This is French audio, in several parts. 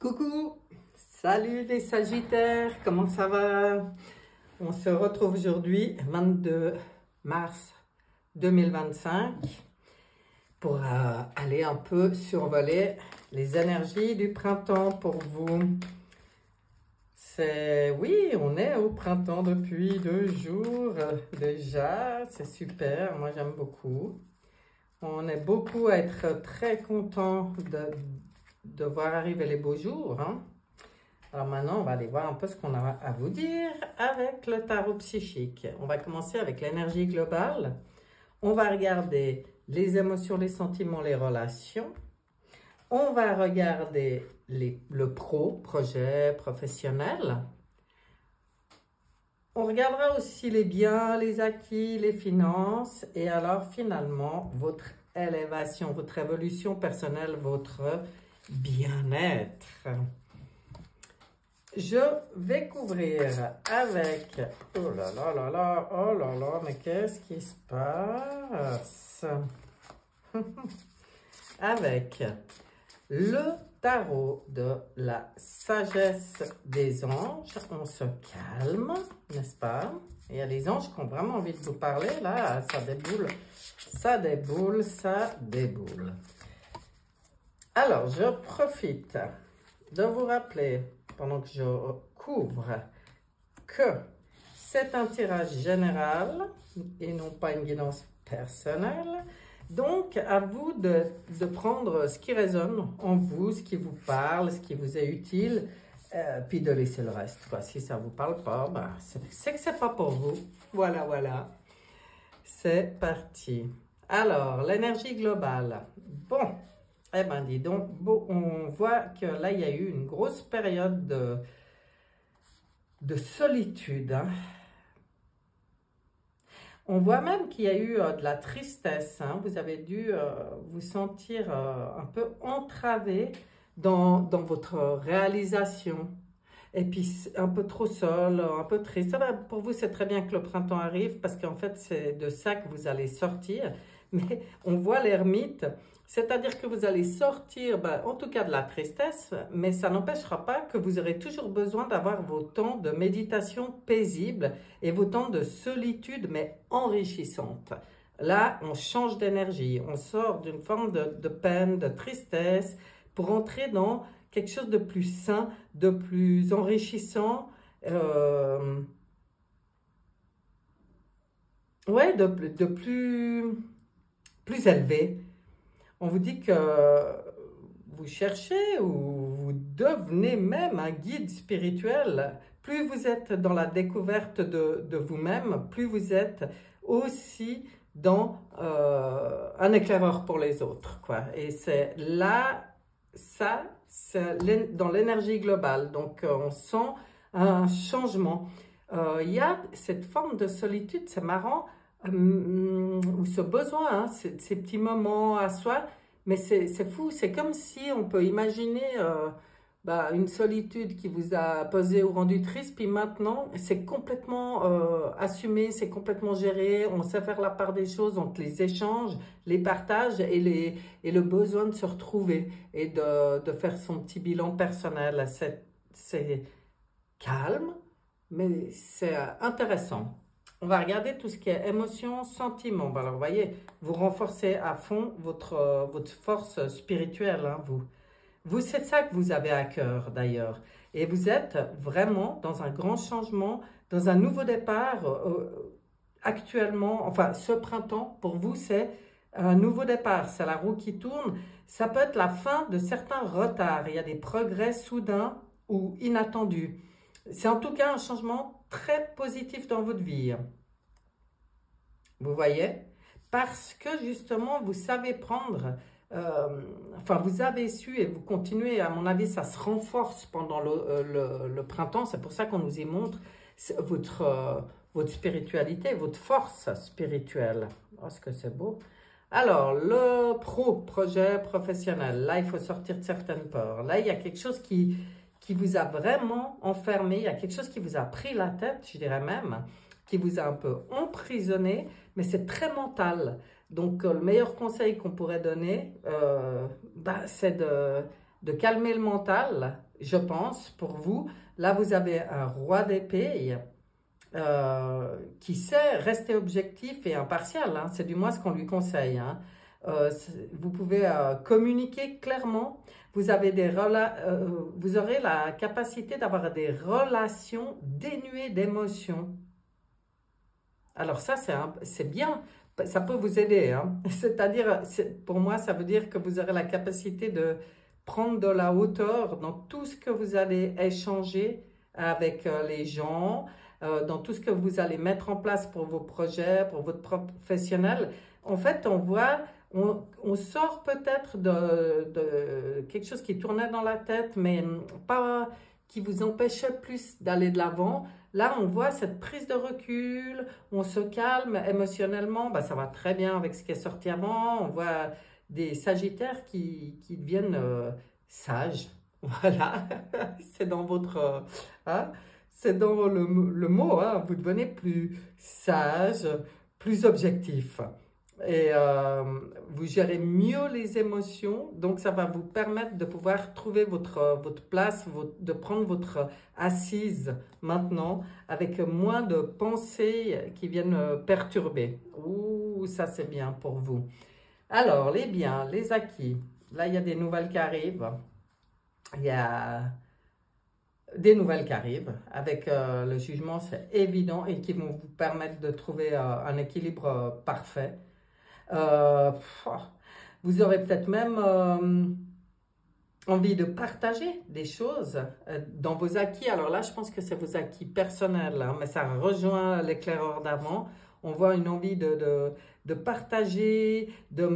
Coucou, salut les Sagittaires, comment ça va? On se retrouve aujourd'hui, 22 mars 2025, pour aller un peu survoler les énergies du printemps pour vous. Oui, on est au printemps depuis 2 jours déjà, c'est super, moi j'aime beaucoup. On est beaucoup à être très content de voir arriver les beaux jours, hein. Alors maintenant, on va aller voir un peu ce qu'on a à vous dire avec le tarot psychique. On va commencer avec l'énergie globale. On va regarder les émotions, les sentiments, les relations. On va regarder le projet professionnel. On regardera aussi les biens, les acquis, les finances. Et alors finalement, votre élévation, votre évolution personnelle, votre bien-être. Je vais couvrir avec, oh là là là là, oh là là, mais qu'est-ce qui se passe? Avec le tarot de la sagesse des anges. On se calme, n'est-ce pas? Il y a les anges qui ont vraiment envie de vous parler, là, ça déboule, ça déboule, ça déboule. Alors, je profite de vous rappeler, pendant que je couvre, que c'est un tirage général et non pas une guidance personnelle. Donc, à vous de prendre ce qui résonne en vous, ce qui vous parle, ce qui vous est utile, puis de laisser le reste, quoi. Si ça ne vous parle pas, ben, c'est que ce n'est pas pour vous. Voilà, voilà. C'est parti. Alors, l'énergie globale. Bon. Eh bien, dis donc, bon, on voit que là, il y a eu une grosse période de solitude, hein. On voit même qu'il y a eu de la tristesse, hein. Vous avez dû vous sentir un peu entravé dans votre réalisation. Et puis, un peu trop seul, un peu triste. Pour vous, c'est très bien que le printemps arrive parce qu'en fait, c'est de ça que vous allez sortir. Mais on voit l'ermite, c'est-à-dire que vous allez sortir, en tout cas de la tristesse, mais ça n'empêchera pas que vous aurez toujours besoin d'avoir vos temps de méditation paisible et vos temps de solitude, mais enrichissante. Là, on change d'énergie, on sort d'une forme de peine, de tristesse, pour entrer dans quelque chose de plus sain, de plus enrichissant, ouais, de plus élevé. On vous dit que vous cherchez ou vous devenez même un guide spirituel. Plus vous êtes dans la découverte de vous-même, plus vous êtes aussi dans un éclaireur pour les autres, quoi. Et c'est là, ça, c'est dans l'énergie globale. Donc, on sent un changement. Il y a cette forme de solitude, c'est marrant, ou ce besoin, hein, ces petits moments à soi, mais c'est fou, c'est comme si on peut imaginer une solitude qui vous a pesé ou rendu triste, puis maintenant c'est complètement assumé, c'est complètement géré, on sait faire la part des choses, on les échange, les partage et le besoin de se retrouver et de faire son petit bilan personnel. C'est calme, mais c'est intéressant. On va regarder tout ce qui est émotion, sentiment. Alors, vous voyez, vous renforcez à fond votre force spirituelle, hein, vous, c'est ça que vous avez à cœur, d'ailleurs. Et vous êtes vraiment dans un grand changement, dans un nouveau départ. Actuellement, enfin, ce printemps, pour vous, c'est un nouveau départ. C'est la roue qui tourne. Ça peut être la fin de certains retards. Il y a des progrès soudains ou inattendus. C'est en tout cas un changement très positif dans votre vie. Vous voyez? Parce que justement, vous savez prendre, vous avez su et vous continuez, à mon avis, ça se renforce pendant le printemps. C'est pour ça qu'on nous y montre votre spiritualité, votre force spirituelle. Oh, est-ce que c'est beau? Alors, le projet professionnel, là, il faut sortir de certaines peurs. Là, il y a quelque chose qui vous a vraiment enfermé, il y a quelque chose qui vous a pris la tête, je dirais même, qui vous a un peu emprisonné, mais c'est très mental. Donc, le meilleur conseil qu'on pourrait donner, c'est de calmer le mental, je pense, pour vous. Là, vous avez un roi d'épée qui sait rester objectif et impartial, hein. C'est du moins ce qu'on lui conseille, hein. Vous pouvez communiquer clairement. Vous aurez la capacité d'avoir des relations dénuées d'émotions. Alors ça, c'est bien. Ça peut vous aider, hein. C'est-à-dire, pour moi, ça veut dire que vous aurez la capacité de prendre de la hauteur dans tout ce que vous allez échanger avec les gens, dans tout ce que vous allez mettre en place pour vos projets, pour votre professionnel. En fait, on sort peut-être de quelque chose qui tournait dans la tête, mais pas qui vous empêchait plus d'aller de l'avant. Là, on voit cette prise de recul, on se calme émotionnellement, ben, ça va très bien avec ce qui est sorti avant. On voit des sagittaires qui deviennent sages. Voilà, c'est dans votre... hein, c'est dans le mot, hein, vous devenez plus sage, plus objectif. Et vous gérez mieux les émotions, donc ça va vous permettre de pouvoir trouver votre place, de prendre votre assise maintenant, avec moins de pensées qui viennent perturber. Ouh, ça c'est bien pour vous. Alors, les biens, les acquis, là il y a des nouvelles qui arrivent, il y a des nouvelles qui arrivent, avec le jugement c'est évident, et qui vont vous permettre de trouver un équilibre parfait. Vous aurez peut-être même envie de partager des choses dans vos acquis. Alors là, je pense que c'est vos acquis personnels, hein, mais ça rejoint l'éclaireur d'avant. On voit une envie de partager, de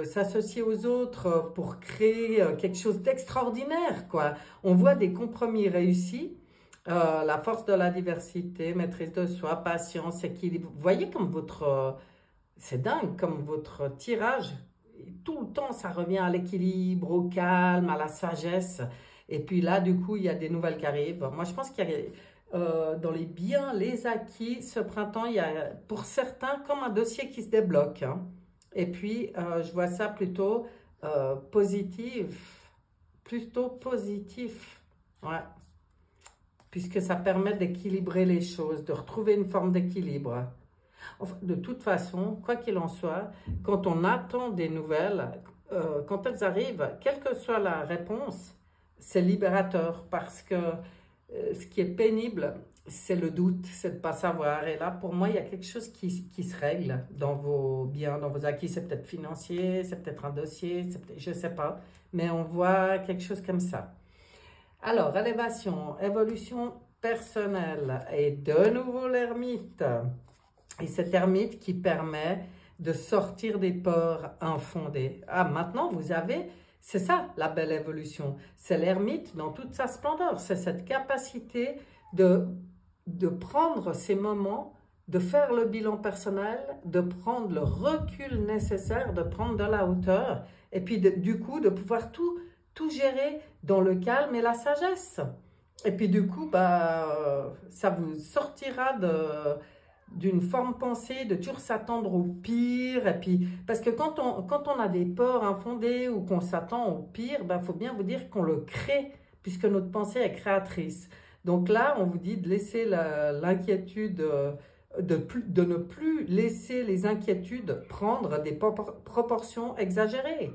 s'associer aux autres pour créer quelque chose d'extraordinaire, quoi. On voit des compromis réussis. La force de la diversité, maîtrise de soi, patience, équilibre. Vous voyez comme c'est dingue, comme votre tirage, tout le temps, ça revient à l'équilibre, au calme, à la sagesse. Et puis là, du coup, il y a des nouvelles qui arrivent. Moi, je pense qu'il y a dans les biens, les acquis, ce printemps, il y a pour certains comme un dossier qui se débloque, hein. Et puis, je vois ça plutôt positif. Plutôt positif. Ouais. Puisque ça permet d'équilibrer les choses, de retrouver une forme d'équilibre. Enfin, de toute façon, quoi qu'il en soit, quand on attend des nouvelles, quand elles arrivent, quelle que soit la réponse, c'est libérateur parce que ce qui est pénible, c'est le doute, c'est de ne pas savoir. Et là, pour moi, il y a quelque chose qui se règle dans vos biens, dans vos acquis. C'est peut-être financier, c'est peut-être un dossier, je ne sais pas, mais on voit quelque chose comme ça. Alors, élévation, évolution personnelle et de nouveau l'ermite. Et cet ermite qui permet de sortir des peurs infondées. Ah, maintenant, vous avez, c'est ça la belle évolution. C'est l'ermite dans toute sa splendeur. C'est cette capacité de prendre ces moments, de faire le bilan personnel, de prendre le recul nécessaire, de prendre de la hauteur, et puis du coup, de pouvoir tout gérer dans le calme et la sagesse. Et puis du coup, bah, ça vous sortira d'une forme pensée, de toujours s'attendre au pire. Et puis, parce que quand on a des peurs infondées ou qu'on s'attend au pire, ben, faut bien vous dire qu'on le crée, puisque notre pensée est créatrice. Donc là, on vous dit de laisser l'inquiétude, de ne plus laisser les inquiétudes prendre des proportions exagérées.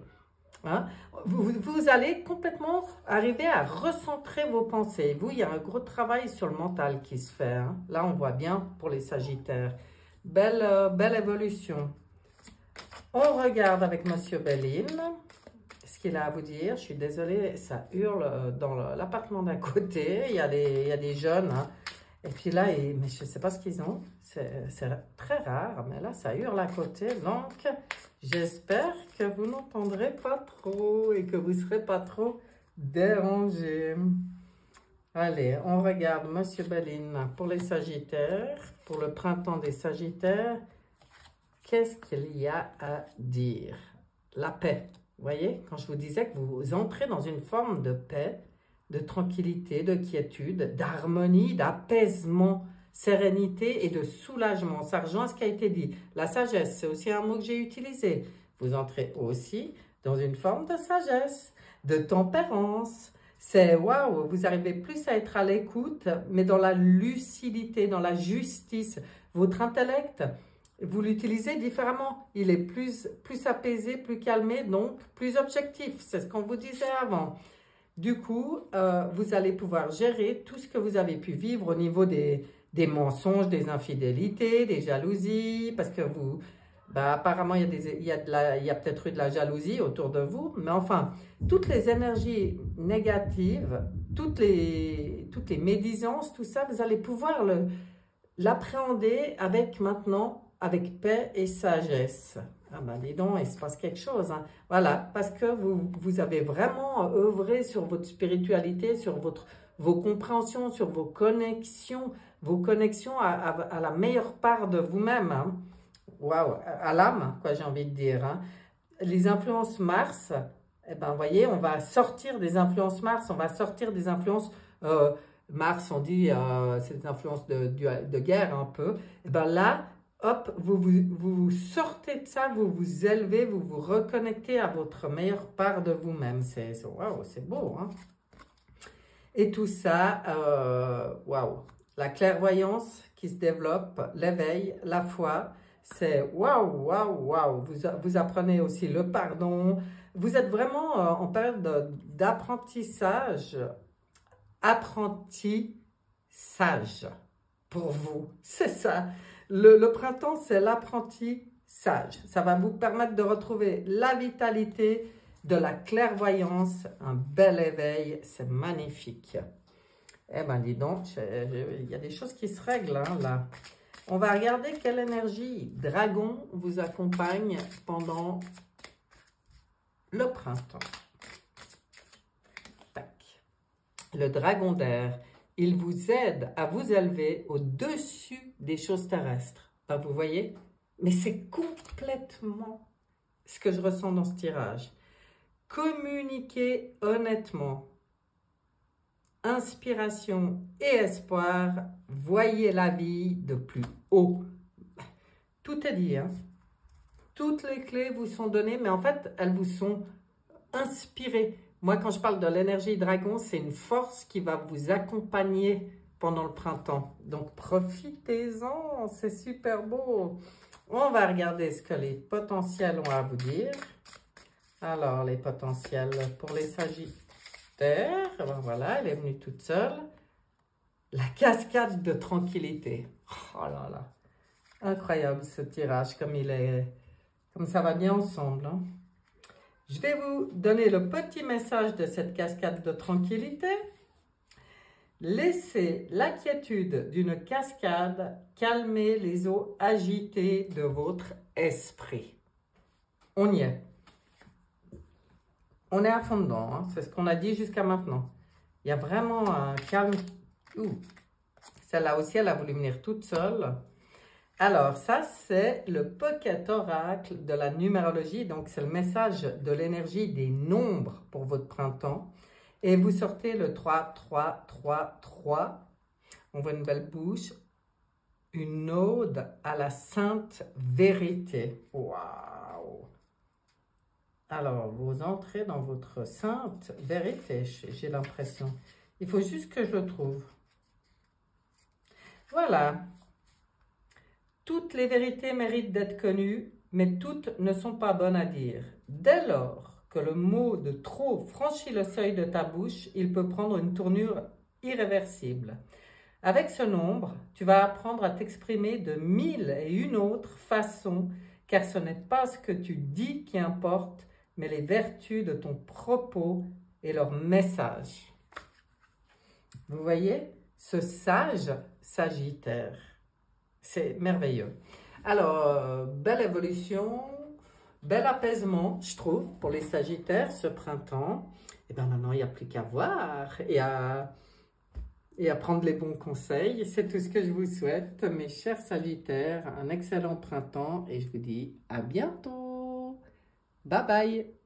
Hein? Vous allez complètement arriver à recentrer vos pensées. Vous, il y a un gros travail sur le mental qui se fait, hein? Là, on voit bien pour les Sagittaires. Belle évolution. On regarde avec Monsieur Béline ce qu'il a à vous dire. Je suis désolée, ça hurle dans l'appartement d'à côté. Il y a des jeunes, hein? Et puis là, mais je ne sais pas ce qu'ils ont. C'est très rare, mais là, ça hurle à côté. Donc, j'espère que vous n'entendrez pas trop et que vous ne serez pas trop dérangés. Allez, on regarde Monsieur Béline pour les Sagittaires, pour le printemps des Sagittaires. Qu'est-ce qu'il y a à dire? La paix. Vous voyez, quand je vous disais que vous entrez dans une forme de paix, de tranquillité, de quiétude, d'harmonie, d'apaisement, sérénité et de soulagement. Ça rejoint ce qui a été dit. La sagesse, c'est aussi un mot que j'ai utilisé. Vous entrez aussi dans une forme de sagesse, de tempérance. C'est waouh, vous arrivez plus à être à l'écoute, mais dans la lucidité, dans la justice. Votre intellect, vous l'utilisez différemment. Il est plus apaisé, plus calmé, donc plus objectif. C'est ce qu'on vous disait avant. Du coup, vous allez pouvoir gérer tout ce que vous avez pu vivre au niveau des mensonges, des infidélités, des jalousies, parce que vous, apparemment, il y a peut-être eu de la jalousie autour de vous, mais enfin, toutes les énergies négatives, toutes les médisances, tout ça, vous allez pouvoir l'appréhender avec paix et sagesse. Ah ben dis donc, il se passe quelque chose. Hein. Voilà, parce que vous avez vraiment œuvré sur votre spiritualité, sur vos compréhensions, sur vos connexions à la meilleure part de vous-même. Hein. Waouh, à l'âme, quoi, j'ai envie de dire. Hein. Les influences Mars, eh ben, vous voyez, on va sortir des influences Mars, on va sortir des influences Mars, on dit, c'est des influences de guerre un peu. Et ben là, hop, vous sortez de ça, vous vous élevez, vous vous reconnectez à votre meilleure part de vous-même. Waouh, c'est beau, hein? Et tout ça, waouh, la clairvoyance qui se développe, l'éveil, la foi, c'est waouh, waouh, waouh. Vous apprenez aussi le pardon. Vous êtes vraiment en période d'apprentissage, apprentissage pour vous, c'est ça. Le printemps, c'est l'apprentissage. Ça va vous permettre de retrouver la vitalité, de la clairvoyance, un bel éveil. C'est magnifique. Eh bien, dis donc, il y a des choses qui se règlent hein, là. On va regarder quelle énergie dragon vous accompagne pendant le printemps. Tac. Le dragon d'air. Il vous aide à vous élever au-dessus des choses terrestres. Ben, vous voyez? Mais c'est complètement ce que je ressens dans ce tirage. Communiquez honnêtement. Inspiration et espoir. Voyez la vie de plus haut. Tout est dit. Hein? Toutes les clés vous sont données, mais en fait, elles vous sont inspirées. Moi, quand je parle de l'énergie dragon, c'est une force qui va vous accompagner pendant le printemps. Donc, profitez-en, c'est super beau. On va regarder ce que les potentiels ont à vous dire. Alors, les potentiels pour les sagittaires. Ben voilà, elle est venue toute seule. La cascade de tranquillité. Oh là là. Incroyable ce tirage, comme ça va bien ensemble. Hein. Je vais vous donner le petit message de cette cascade de tranquillité. Laissez la quiétude d'une cascade calmer les eaux agitées de votre esprit. On y est. On est à fond dedans, hein. C'est ce qu'on a dit jusqu'à maintenant. Il y a vraiment un calme. Celle-là aussi, elle a voulu venir toute seule. Alors, ça, c'est le Pocket Oracle de la numérologie. Donc, c'est le message de l'énergie des nombres pour votre printemps. Et vous sortez le 3, 3, 3, 3. On voit une belle bouche. Une ode à la sainte vérité. Waouh! Alors, vous entrez dans votre sainte vérité, j'ai l'impression. Il faut juste que je le trouve. Voilà. Toutes les vérités méritent d'être connues, mais toutes ne sont pas bonnes à dire. Dès lors que le mot de trop franchit le seuil de ta bouche, il peut prendre une tournure irréversible. Avec ce nombre, tu vas apprendre à t'exprimer de 1001 autres façons, car ce n'est pas ce que tu dis qui importe, mais les vertus de ton propos et leur message. Vous voyez, ce sage Sagittaire. C'est merveilleux. Alors, belle évolution, bel apaisement, je trouve, pour les Sagittaires ce printemps. Et bien maintenant, il n'y a plus qu'à voir et à prendre les bons conseils. C'est tout ce que je vous souhaite, mes chers Sagittaires. Un excellent printemps et je vous dis à bientôt. Bye bye.